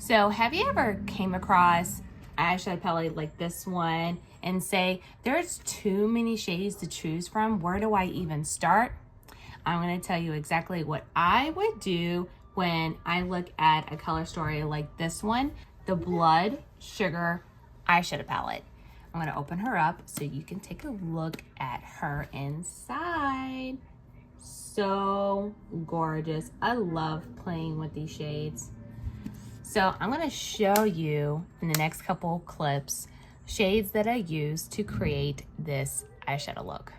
So have you ever came across eyeshadow palette like this one and say, there's too many shades to choose from, where do I even start? I'm going to tell you exactly what I would do when I look at a color story like this one, the Blood Sugar Eyeshadow Palette. I'm going to open her up so you can take a look at her inside. So gorgeous. I love playing with these shades. So I'm going to show you in the next couple clips shades that I use to create this eyeshadow look.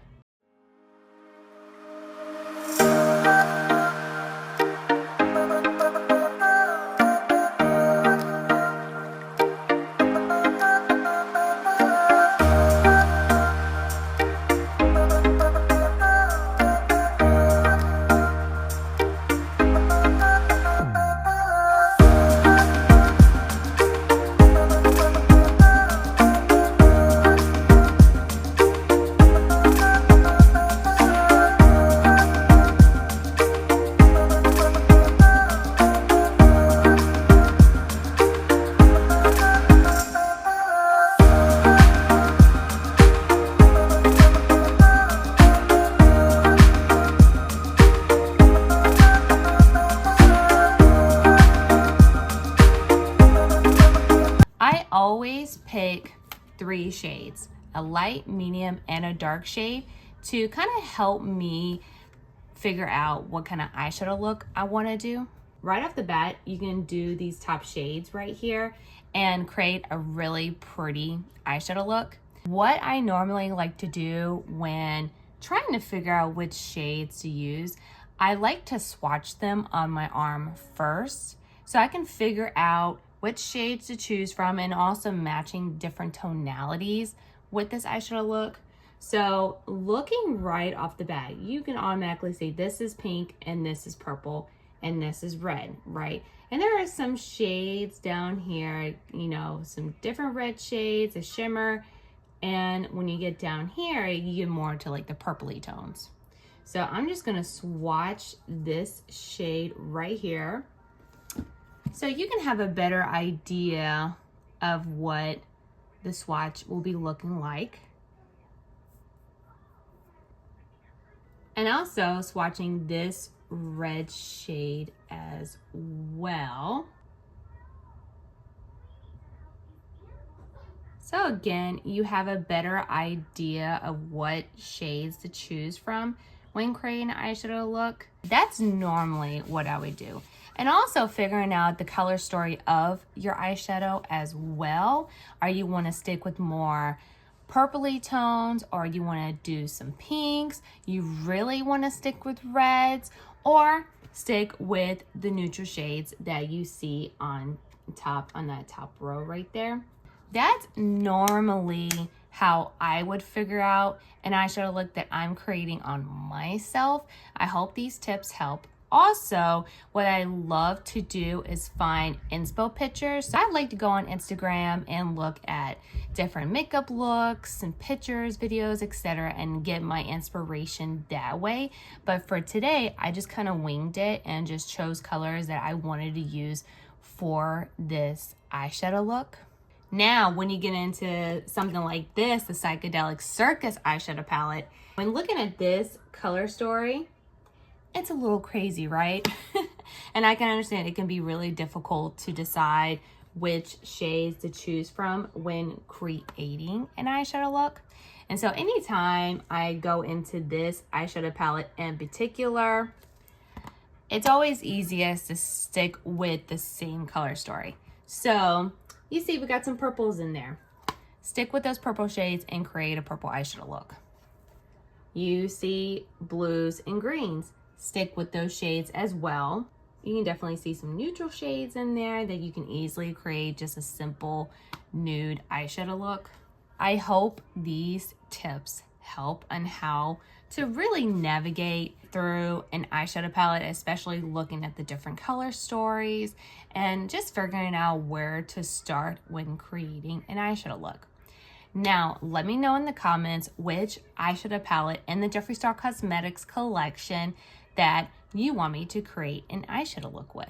I always pick 3 shades, a light, medium, and a dark shade to kind of help me figure out what kind of eyeshadow look I want to do. Right off the bat, you can do these top shades right here and create a really pretty eyeshadow look. What I normally like to do when trying to figure out which shades to use, I like to swatch them on my arm first so I can figure out which shades to choose from and also matching different tonalities with this eyeshadow look. So looking right off the bat, you can automatically say this is pink and this is purple and this is red, right? And there are some shades down here, you know, some different red shades, a shimmer, and when you get down here, you get more to like the purpley tones. So I'm just gonna swatch this shade right here so you can have a better idea of what the swatch will be looking like. And also swatching this red shade as well. So again, you have a better idea of what shades to choose from when creating an eyeshadow look. That's normally what I would do. And also figuring out the color story of your eyeshadow as well. Are you want to stick with more purpley tones, or you want to do some pinks? You really want to stick with reds, or stick with the neutral shades that you see on top, on that top row right there. That's normally how I would figure out an eyeshadow look that I'm creating on myself. I hope these tips help. Also, what I love to do is find inspo pictures. So I like to go on Instagram and look at different makeup looks and pictures, videos, etc., and get my inspiration that way. But for today, I just kind of winged it and just chose colors that I wanted to use for this eyeshadow look. Now, when you get into something like this, the Psychedelic Circus eyeshadow palette, when looking at this color story, it's a little crazy, right? And I can understand it can be really difficult to decide which shades to choose from when creating an eyeshadow look. And so anytime I go into this eyeshadow palette in particular, it's always easiest to stick with the same color story. So you see we got some purples in there. Stick with those purple shades and create a purple eyeshadow look. You see blues and greens. Stick with those shades as well. You can definitely see some neutral shades in there that you can easily create just a simple nude eyeshadow look. I hope these tips help on how to really navigate through an eyeshadow palette, especially looking at the different color stories and just figuring out where to start when creating an eyeshadow look. Now, let me know in the comments which eyeshadow palette in the Jeffree Star Cosmetics collection that you want me to create an eyeshadow look with.